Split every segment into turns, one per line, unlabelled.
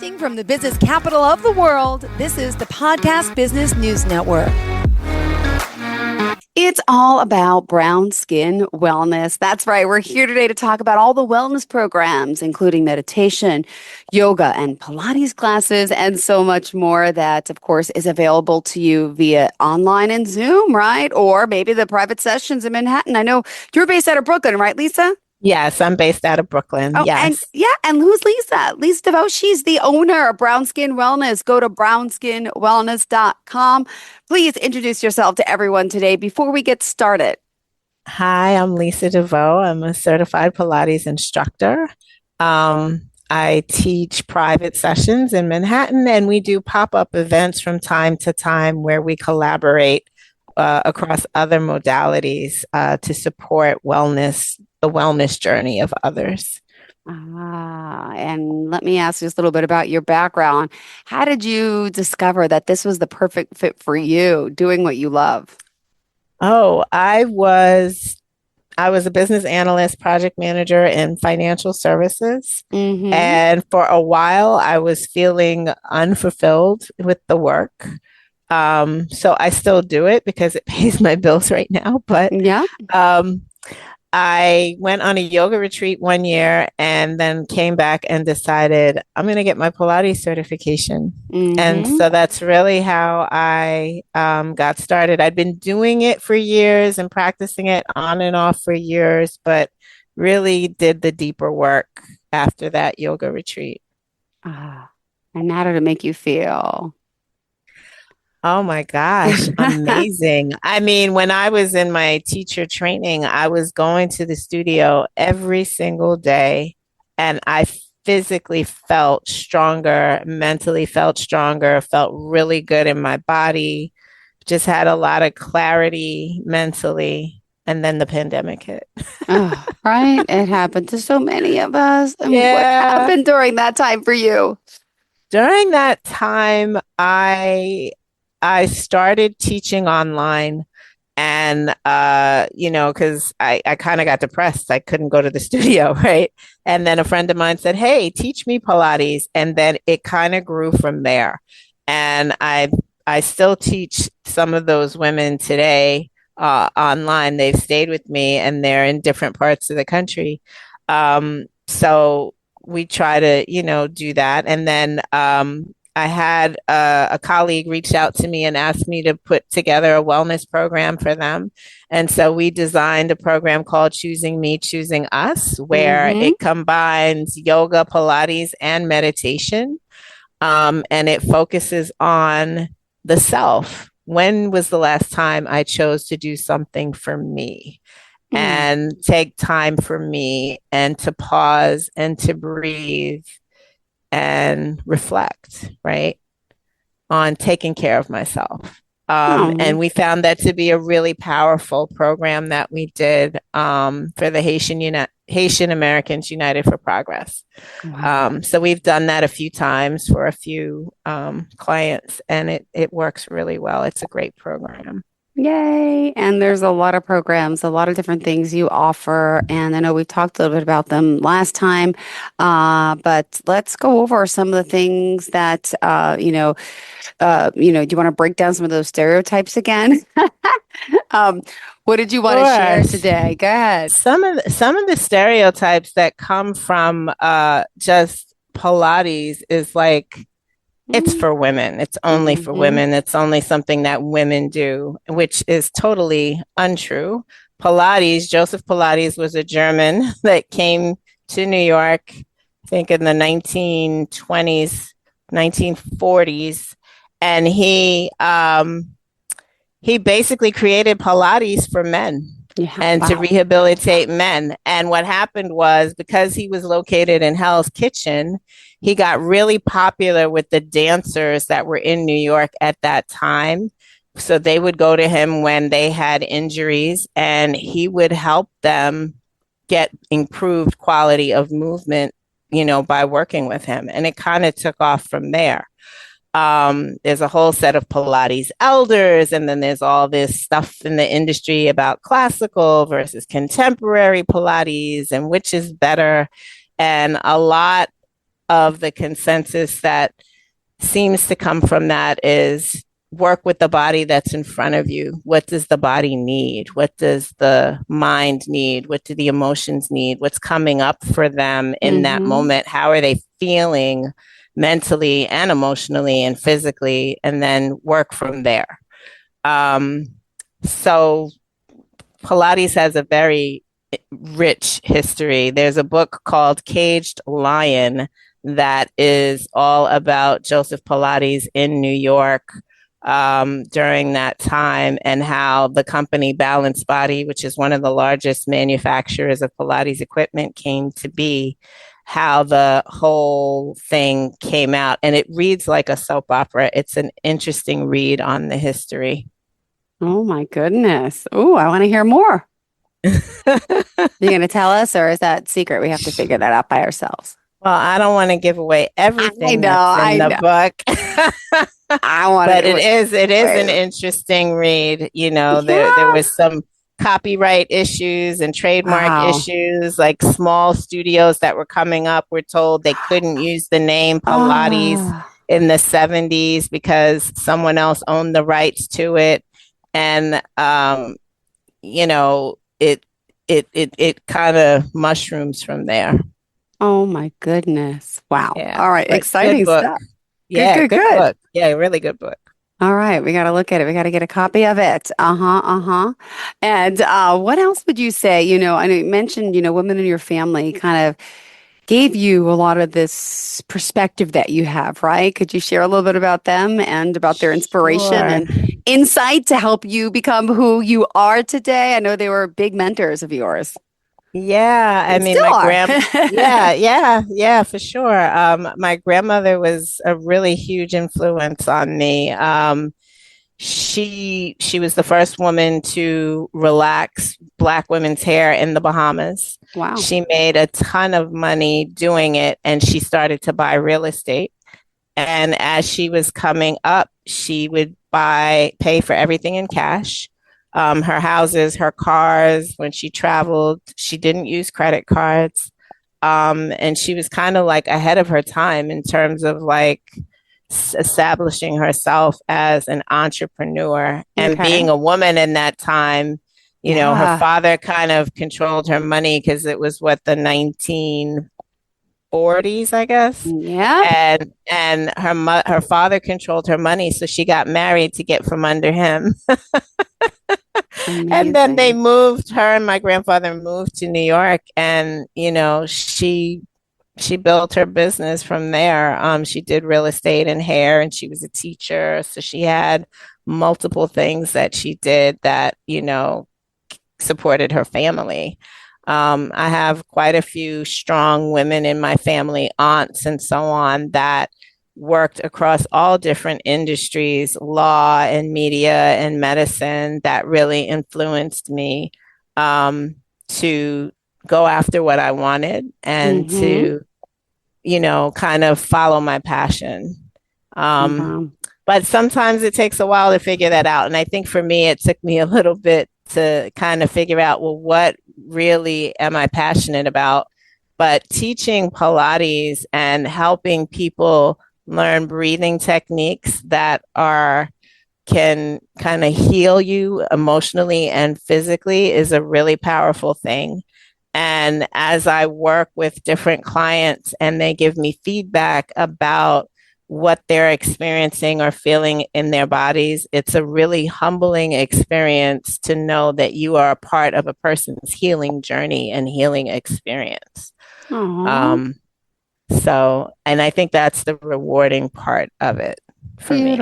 Broadcasting from the business capital of the world, this is the Podcast Business News Network.
It's all about brown skin wellness. That's right. We're here today to talk about all the wellness programs, including meditation, yoga, and Pilates classes, and so much more that, of course, is available to you via online and Zoom, right? Or maybe the private sessions in Manhattan. I know you're based out of Brooklyn, right, Lisa?
Yes, I'm based out of Brooklyn.
Oh,
yes.
And who's Lisa? Lisa Deveaux. She's the owner of Brown Skin Wellness. Go to brownskinwellness.com. Please introduce yourself to everyone today before we get started.
Hi, I'm Lisa Deveaux. I'm a certified Pilates instructor. I teach private sessions in Manhattan, and we do pop-up events from time to time where we collaborate across other modalities to support the wellness journey of others.
And let me ask you just a little bit about your background. How did you discover that this was the perfect fit for you, doing what you love?
Oh, I was a business analyst, project manager in financial services.
Mm-hmm.
And for a while, I was feeling unfulfilled with the work. So I still do it because it pays my bills right now. But
yeah.
I went on a yoga retreat one year and then came back and decided I'm going to get my Pilates certification.
Mm-hmm.
And so that's really how I got started. I'd been doing it for years and practicing it on and off for years, but really did the deeper work after that yoga retreat.
And how did it make you feel?
Oh my gosh, amazing. I mean, when I was in my teacher training, I was going to the studio every single day and I physically felt stronger, mentally felt stronger, felt really good in my body, just had a lot of clarity mentally. And then the pandemic hit.
Oh, right. It happened to so many of us. I mean,
Yeah.
what happened during that time for you?
During that time, I started teaching online and, because I kind of got depressed. I couldn't go to the studio, right? And then a friend of mine said, hey, teach me Pilates. And then it kind of grew from there. And I still teach some of those women today online. They've stayed with me and they're in different parts of the country. So we try to, do that. And then I had a colleague reach out to me and asked me to put together a wellness program for them. And so we designed a program called Choosing Me, Choosing Us, where it combines yoga, Pilates, and meditation. And it focuses on the self. When was the last time I chose to do something for me? And take time for me and to pause and to breathe and reflect, right, on taking care of myself. And we found that to be a really powerful program that we did for the Haitian Americans United for Progress. Wow. So we've done that a few times for a few clients, and it works really well. It's a great program.
Yay. And there's a lot of programs, a lot of different things you offer. And I know we talked a little bit about them last time, but let's go over some of the things that, do you want to break down some of those stereotypes again? What did you want to share today? Go ahead.
Some of the stereotypes that come from just Pilates is like, it's for women. It's only for women. It's only something that women do, which is totally untrue. Pilates, Joseph Pilates was a German that came to New York, I think in the 1920s, 1940s. And he basically created Pilates for men. And to rehabilitate men. And what happened was, because he was located in Hell's Kitchen, he got really popular with the dancers that were in New York at that time. So they would go to him when they had injuries, and he would help them get improved quality of movement, by working with him. And it kind of took off from there. There's a whole set of Pilates elders, and then there's all this stuff in the industry about classical versus contemporary Pilates and which is better. And a lot of the consensus that seems to come from that is work with the body that's in front of you. What does the body need? What does the mind need? What do the emotions need? What's coming up for them in that moment? How are they feeling mentally and emotionally and physically? And then work from there. So Pilates has a very rich history. There's a book called Caged Lion that is all about Joseph Pilates in New York during that time, and how the company Balanced Body, which is one of the largest manufacturers of Pilates equipment, came to be, how the whole thing came out. And it reads like a soap opera. It's an interesting read on the history.
Oh my goodness. Oh, I want to hear more. You going to tell us, or is that secret? We have to figure that out by ourselves.
Well, I don't want to give away everything that's in the book. But it is an interesting read. You know, there was some copyright issues and trademark issues, like small studios that were coming up were told they couldn't use the name Pilates in the 70s because someone else owned the rights to it. And, you know, it kind of mushrooms from there.
Oh my goodness. Wow.
Yeah.
All right. Exciting stuff.
Yeah, good book. Yeah, really good book.
All right. We got to look at it. We got to get a copy of it. And what else would you say? You know, I know you mentioned, you know, women in your family kind of gave you a lot of this perspective that you have, right? Could you share a little bit about them and about their inspiration and insight to help you become who you are today? I know they were big mentors of yours.
Yeah, I mean, yeah, for sure. My grandmother was a really huge influence on me. She was the first woman to relax Black women's hair in the Bahamas.
Wow.
She made a ton of money doing it, and she started to buy real estate. And as she was coming up, she would pay for everything in cash. Her houses, her cars, when she traveled, she didn't use credit cards. And she was kind of like ahead of her time in terms of like establishing herself as an entrepreneur and being a woman in that time. You know, her father kind of controlled her money because it was the 1940s, I guess.
Yeah.
And her father controlled her money, so she got married to get from under him. And then her and my grandfather moved to New York, and you know, she built her business from there. She did real estate and hair, and she was a teacher, so she had multiple things that she did that, you know, supported her family. I have quite a few strong women in my family, aunts and so on, that worked across all different industries, law and media and medicine, that really influenced me to go after what I wanted and to, you know, kind of follow my passion. But sometimes it takes a while to figure that out. And I think for me, it took me a little bit to kind of figure out, well, what really am I passionate about? But teaching Pilates and helping people learn breathing techniques that can kind of heal you emotionally and physically is a really powerful thing. And as I work with different clients and they give me feedback about what they're experiencing or feeling in their bodies, it's a really humbling experience to know that you are a part of a person's healing journey and healing experience. So, and I think that's the rewarding part of it for me.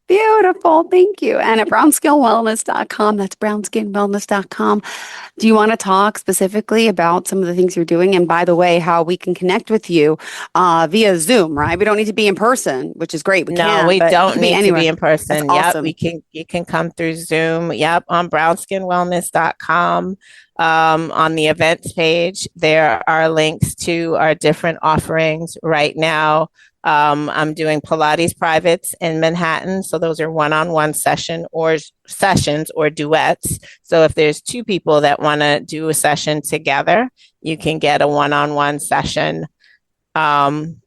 Beautiful. Thank you. And at brownskinwellness.com, that's brownskinwellness.com. Do you want to talk specifically about some of the things you're doing? And by the way, how we can connect with you via Zoom, right? We don't need to be in person, which is great.
We don't need to be in person.
That's awesome.
You can come through Zoom. On brownskinwellness.com. On the events page, there are links to our different offerings right now. I'm doing Pilates privates in Manhattan. So those are one-on-one sessions or duets. So if there's two people that want to do a session together, you can get a one-on-one session.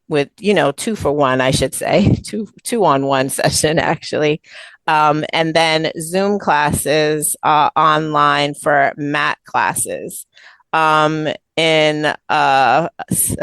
with, you know, 2 for 1, I should say, two on one session actually. And then Zoom classes online for mat classes. In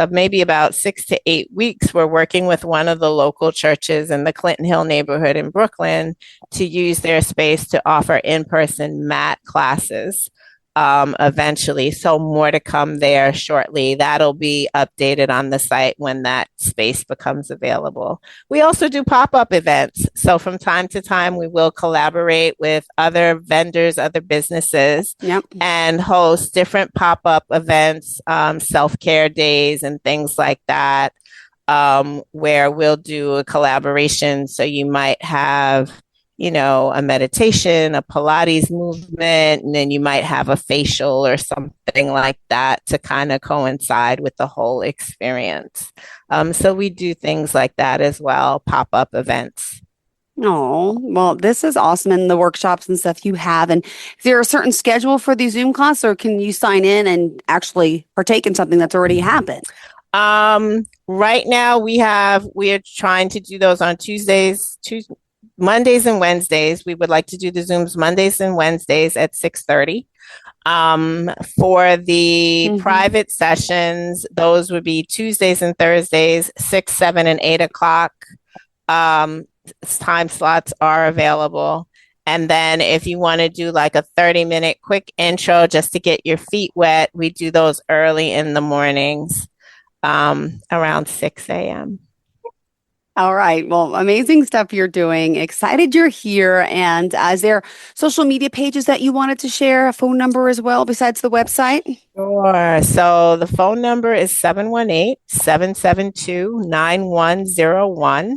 maybe about 6 to 8 weeks, we're working with one of the local churches in the Clinton Hill neighborhood in Brooklyn to use their space to offer in-person mat classes eventually. So more to come there shortly. That'll be updated on the site when that space becomes available. We also do pop-up events. So from time to time, we will collaborate with other vendors, other businesses, and host different pop-up events, self-care days and things like that, where we'll do a collaboration. So you might have, you know, a meditation, a Pilates movement, and then you might have a facial or something like that to kind of coincide with the whole experience. So we do things like that as well, pop-up events.
Oh, well, this is awesome. And the workshops and stuff you have. And is there a certain schedule for these Zoom classes, or can you sign in and actually partake in something that's already happened?
Right now we are trying to do those on Mondays and Wednesdays. We would like to do the Zooms Mondays and Wednesdays at 6:30. For the private sessions, those would be Tuesdays and Thursdays, 6, 7, and 8 o'clock. Time slots are available. And then if you want to do like a 30-minute quick intro just to get your feet wet, we do those early in the mornings, around 6 a.m.
All right. Well, amazing stuff you're doing. Excited you're here. And is there social media pages that you wanted to share, a phone number as well, besides the website?
Sure. So the phone number is 718-772-9101.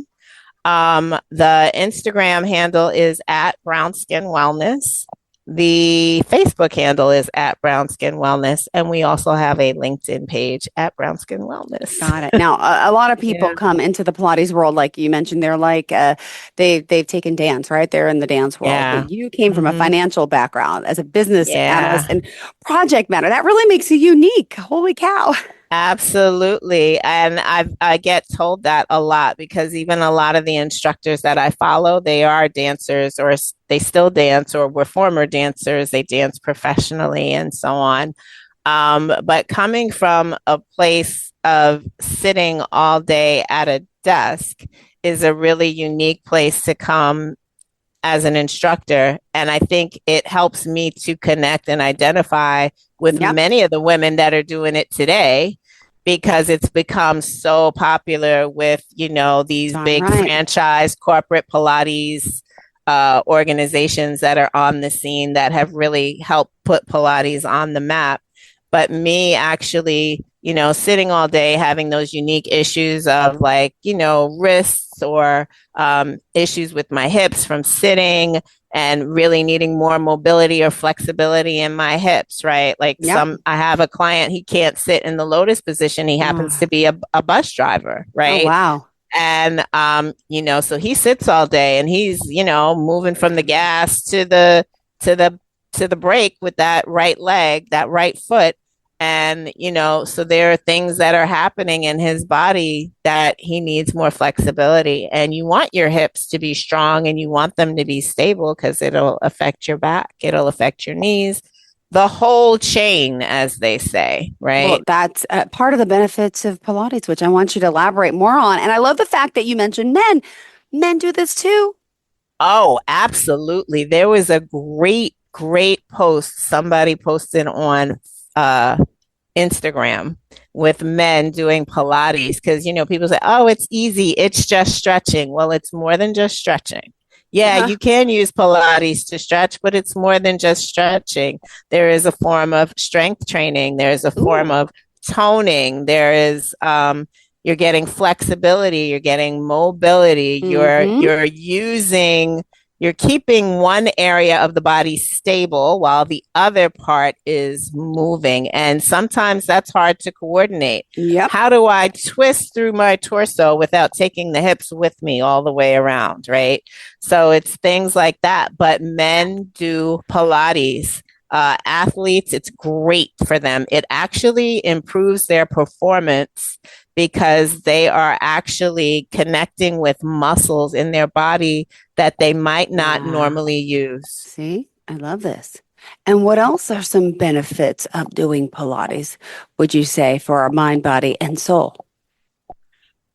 The Instagram handle is at Brown Skin Wellness. The Facebook handle is at Brown Skin Wellness, and we also have a LinkedIn page at Brown Skin Wellness.
Got it. Now, a lot of people come into the Pilates world, like you mentioned. They're like they've taken dance, right? They're in the dance world.
Yeah.
But you came from a financial background as a business analyst and project manager. That really makes you unique. Holy cow!
Absolutely. And I get told that a lot, because even a lot of the instructors that I follow, they are dancers, or they still dance, or were former dancers. They dance professionally and so on. But coming from a place of sitting all day at a desk is a really unique place to come as an instructor. And I think it helps me to connect and identify with many of the women that are doing it today, because it's become so popular with, you know, these big franchise corporate Pilates organizations that are on the scene that have really helped put Pilates on the map. But me actually, you know, sitting all day, having those unique issues of like, you know, wrists or issues with my hips from sitting, and really needing more mobility or flexibility in my hips, right? Like I have a client, he can't sit in the lotus position. He happens to be a bus driver, right?
Oh, wow.
And, you know, so he sits all day and he's, you know, moving from the gas to the brake with that right leg, that right foot. And, you know, so there are things that are happening in his body that he needs more flexibility. And you want your hips to be strong and you want them to be stable, because it'll affect your back. It'll affect your knees, the whole chain, as they say, right?
Well, that's part of the benefits of Pilates, which I want you to elaborate more on. And I love the fact that you mentioned men. Men do this too.
Oh, absolutely. There was a great post somebody posted on Instagram with men doing Pilates, because, you know, people say, oh, it's easy, it's just stretching. Well, it's more than just stretching. Yeah, you can use Pilates to stretch, but it's more than just stretching. There is a form of strength training. There's a form of toning. There is you're getting flexibility, you're getting mobility, you're keeping one area of the body stable while the other part is moving. And sometimes that's hard to coordinate. How do I twist through my torso without taking the hips with me all the way around, right? So it's things like that. But men do Pilates athletes, it's great for them. It actually improves their performance because they are actually connecting with muscles in their body that they might not normally use.
See, I love this. And what else are some benefits of doing Pilates, would you say, for our mind, body, and soul?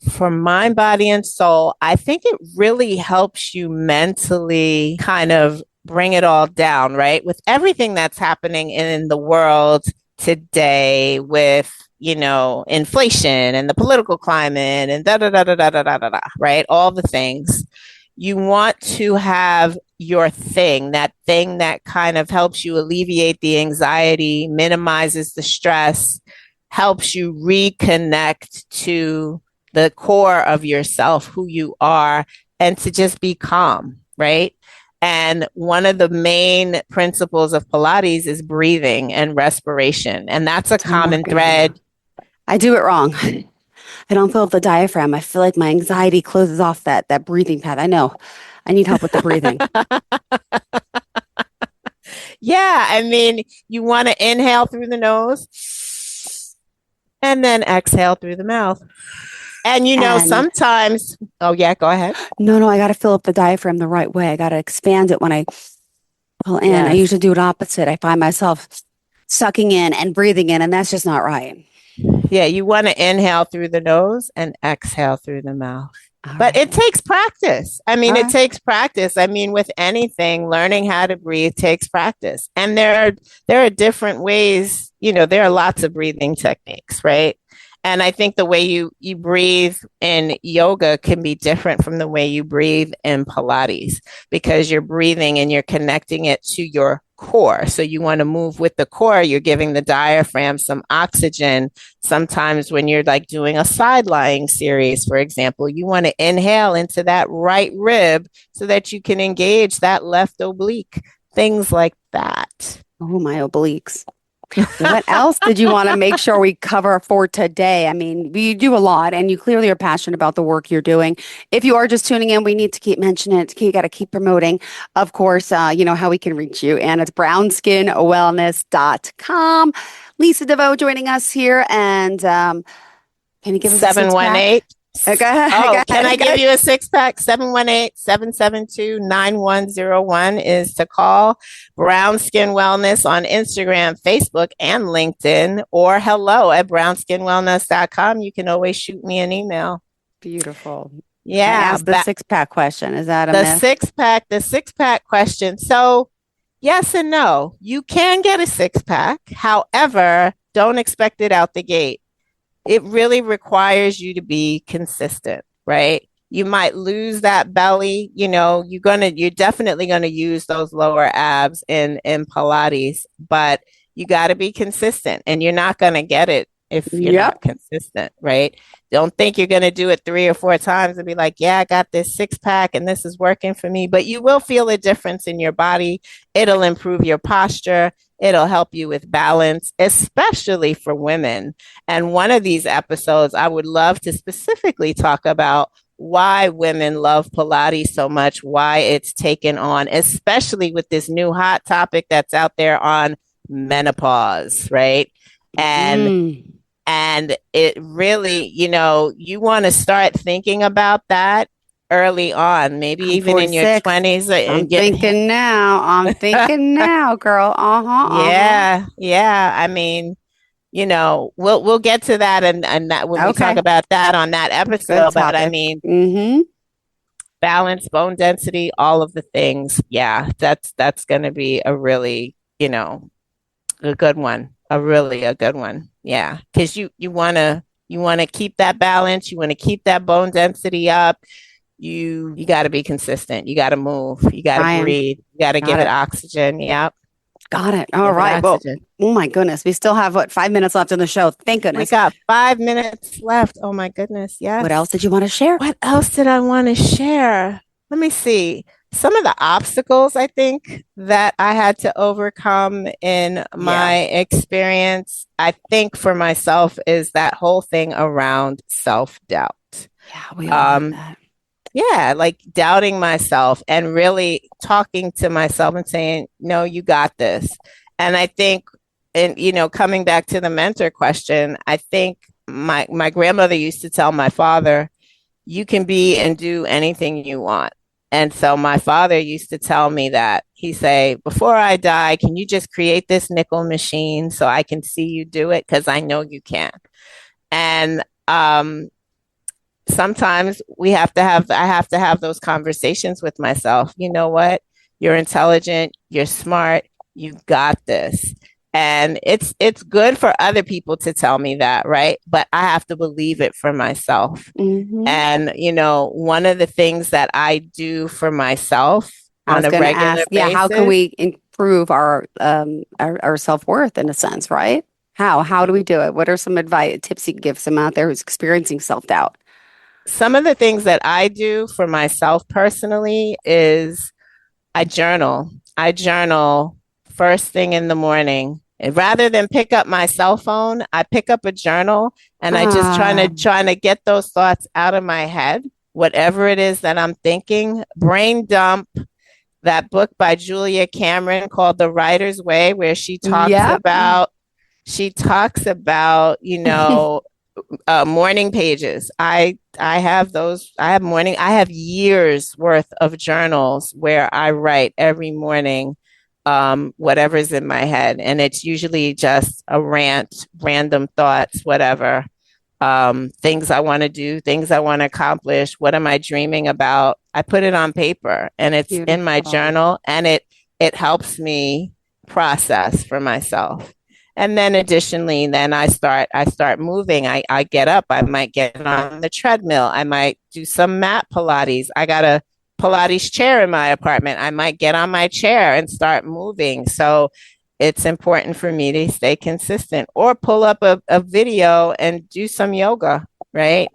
For mind, body, and soul, I think it really helps you mentally kind of bring it all down, right? With everything that's happening in the world today with, inflation and the political climate and right? All the things. You want to have your thing, that thing that kind of helps you alleviate the anxiety, minimizes the stress, helps you reconnect to the core of yourself, who you are, and to just be calm, right? And one of the main principles of Pilates is breathing and respiration. And that's a common thread.
I do it wrong. I don't fill up the diaphragm. I feel like my anxiety closes off that breathing path. I know. I need help with the breathing.
Yeah. I mean, you want to inhale through the nose and then exhale through the mouth. And sometimes, oh yeah, go ahead.
No, I got to fill up the diaphragm the right way. I got to expand it when I pull in.
Yes.
I usually do it opposite. I find myself sucking in and breathing in, and that's just not right.
Yeah, you want to inhale through the nose and exhale through the mouth. But it takes practice. I mean, it takes practice. I mean, with anything, learning how to breathe takes practice. And there are different ways, there are lots of breathing techniques, right? And I think the way you breathe in yoga can be different from the way you breathe in Pilates, because you're breathing and you're connecting it to your core. So you want to move with the core. You're giving the diaphragm some oxygen. Sometimes when you're like doing a side lying series, for example, you want to inhale into that right rib so that you can engage that left oblique, things like that.
Oh, my obliques. What else did you want to make sure we cover for today? I mean, you do a lot, and you clearly are passionate about the work you're doing. If you are just tuning in, we need to keep mentioning it. You got to keep promoting, of course, how we can reach you. And it's brownskinwellness.com. Lisa Deveaux joining us here. And can you give us
718?
Go ahead.
Can I give you a 6-pack? 718-772-9101 is to call. Brown Skin Wellness on Instagram, Facebook, and LinkedIn, or hello@brownskinwellness.com. You can always shoot me an email.
Beautiful.
Yeah.
Ask the 6-pack question. Is that a myth?
The 6-pack question. So yes and no. You can get a 6-pack. However, don't expect it out the gate. It really requires you to be consistent, right? You might lose that belly, you're definitely going to use those lower abs in Pilates, but you got to be consistent, and you're not going to get it if you're not consistent, right? Don't think you're going to do it 3 or 4 times and be like, yeah, I got this 6-pack and this is working for me, but you will feel a difference in your body. It'll improve your posture. It'll help you with balance, especially for women. And one of these episodes, I would love to specifically talk about why women love Pilates so much, why it's taken on, especially with this new hot topic that's out there on menopause, right? And it really, you want to start thinking about that early on, maybe even in your 20s.
I'm thinking now, girl.
Yeah. I mean, we'll get to that and that when we talk about that on that episode. But I mean, balance, bone density, all of the things. Yeah, that's going to be a really, a good one. A good one. Yeah, because you want to keep that balance. You want to keep that bone density up. You got to be consistent. You got to move. You got to breathe. You got to give it oxygen. Yep.
Got it. All right. Well, oh my goodness. We still have 5 minutes left in the show. Thank goodness.
We got 5 minutes left. Oh my goodness. Yes.
What else did you want to share?
What else did I want to share? Let me see. Some of the obstacles I think that I had to overcome in my experience, I think for myself, is that whole thing around self-doubt.
Yeah, we all have that.
Yeah, like doubting myself and really talking to myself and saying, no, you got this. And I think, and coming back to the mentor question, I think my grandmother used to tell my father, you can be and do anything you want. And so my father used to tell me that. He say, before I die, can you just create this nickel machine so I can see you do it? Because I know you can. And sometimes I have to have those conversations with myself. You know what? You're intelligent, you're smart, you got this. And it's good for other people to tell me that, right? But I have to believe it for myself.
Mm-hmm.
And one of the things that I do for myself on a regular basis,
how can we improve our self-worth in a sense, right? How do we do it? What are some advice tips you can give someone out there who's experiencing self-doubt?
some of the things that I do for myself personally is I journal. I journal first thing in the morning. And rather than pick up my cell phone, I pick up a journal and I just trying to get those thoughts out of my head, whatever it is that I'm thinking. Brain dump, that book by Julia Cameron called The Writer's Way, where she talks about morning pages. I have those. I have years worth of journals where I write every morning, whatever's in my head, and it's usually just a rant, random thoughts, whatever. Things I want to do, things I want to accomplish. What am I dreaming about? I put it on paper, and it's in my journal, and it helps me process for myself. And then additionally, then I start moving. I get up. I might get on the treadmill. I might do some mat Pilates. I got a Pilates chair in my apartment. I might get on my chair and start moving. So it's important for me to stay consistent, or pull up a video and do some yoga, right?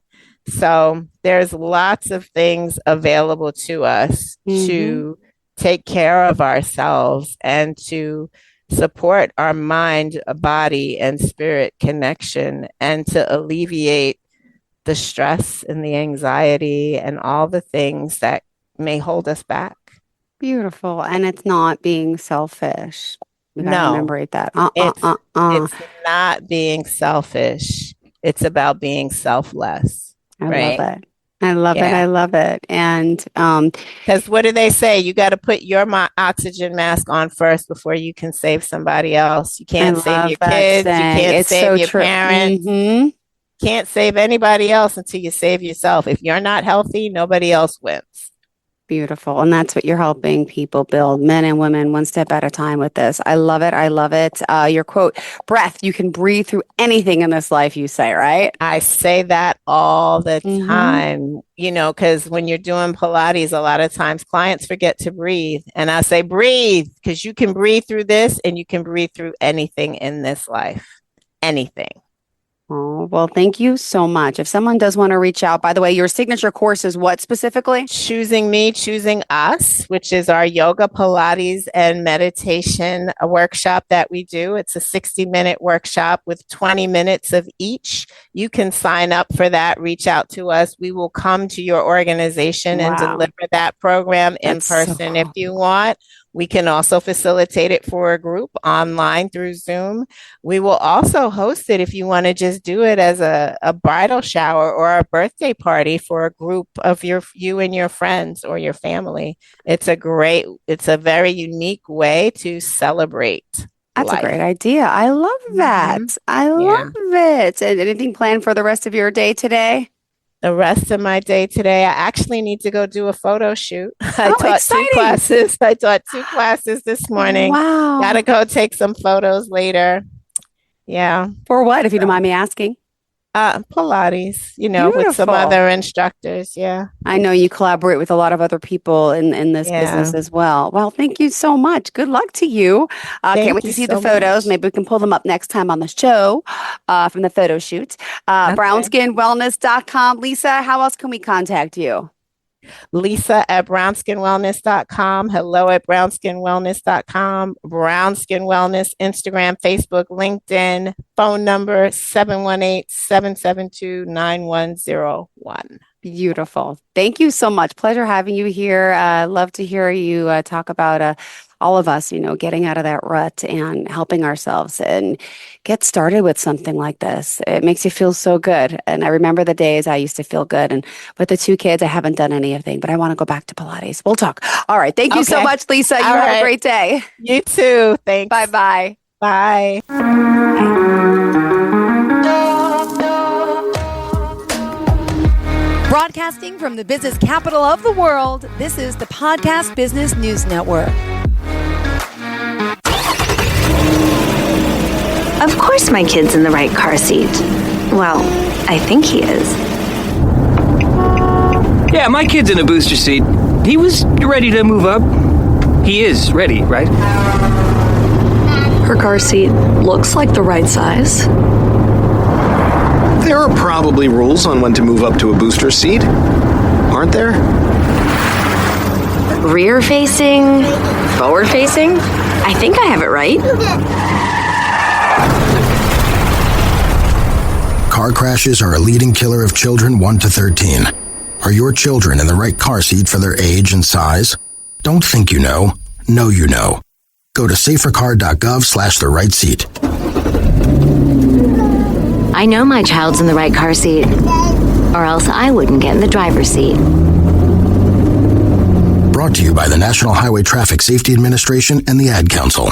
So there's lots of things available to us to take care of ourselves and to support our mind, body, and spirit connection, and to alleviate the stress and the anxiety and all the things that may hold us back.
Beautiful. And it's not being selfish. We gotta
No,
commemorate that.
It's not being selfish. It's about being selfless.
I love it. I love it. I love it. And
because what do they say? You got to put your oxygen mask on first before you can save somebody else. You can't save your kids. You can't save your parents. Can't save anybody else until you save yourself. If you're not healthy, nobody else wins.
Beautiful. And that's what you're helping people build, men and women, one step at a time with this. I love it. I love it. Your quote, breath, you can breathe through anything in this life, you say, right?
I say that all the time, because when you're doing Pilates, a lot of times clients forget to breathe. And I say, breathe, because you can breathe through this and you can breathe through anything in this life. Anything.
Oh, well, thank you so much. If someone does want to reach out, by the way, your signature course is what specifically?
Choosing Me, Choosing Us, which is our yoga, Pilates, and meditation workshop that we do. It's a 60-minute workshop with 20 minutes of each. You can sign up for that. Reach out to us. We will come to your organization and deliver that program in person if you want. We can also facilitate it for a group online through Zoom. We will also host it if you want to just do it as a bridal shower or a birthday party for a group of you and your friends or your family. It's a very unique way to celebrate.
That's a great idea. I love that. I love it. And anything planned for the rest of your day today?
The rest of my day today, I actually need to go do a photo shoot. I taught two classes this morning.
Wow.
Gotta go take some photos later. Yeah.
For what, if you don't mind me asking?
Pilates,
Beautiful.
With some other instructors. Yeah.
I know you collaborate with a lot of other people in this business as well. Well, thank you so much. Good luck to you. Can't wait to see the photos. Maybe we can pull them up next time on the show from the photo shoot. Brownskinwellness.com. Lisa, how else can we contact you?
Lisa at brownskinwellness.com. Hello at brownskinwellness.com. Brownskin Wellness, Instagram, Facebook, LinkedIn. Phone number 718-772-9101.
Beautiful. Thank you so much. Pleasure having you here. Love to hear you talk about all of us, getting out of that rut and helping ourselves and get started with something like this. It makes you feel so good. And I remember the days I used to feel good. And with the 2 kids, I haven't done anything, but I want to go back to Pilates. We'll talk. All right. Thank you so much, Lisa. You have a great day.
You too. Thanks.
Bye-bye.
Bye.
Broadcasting from the business capital of the world, this is the Podcast Business News Network.
Of course my kid's in the right car seat. Well, I think he is.
Yeah, my kid's in a booster seat. He was ready to move up. He is ready, right?
Her car seat looks like the right size.
There are probably rules on when to move up to a booster seat, aren't there?
Rear facing, forward facing. I think I have it right.
Car crashes are a leading killer of children 1 to 13. Are your children in the right car seat for their age and size? Don't think you know. Know you know. Go to safercar.gov/the right seat.
I know my child's in the right car seat, or else I wouldn't get in the driver's seat.
Brought to you by the National Highway Traffic Safety Administration and the Ad Council.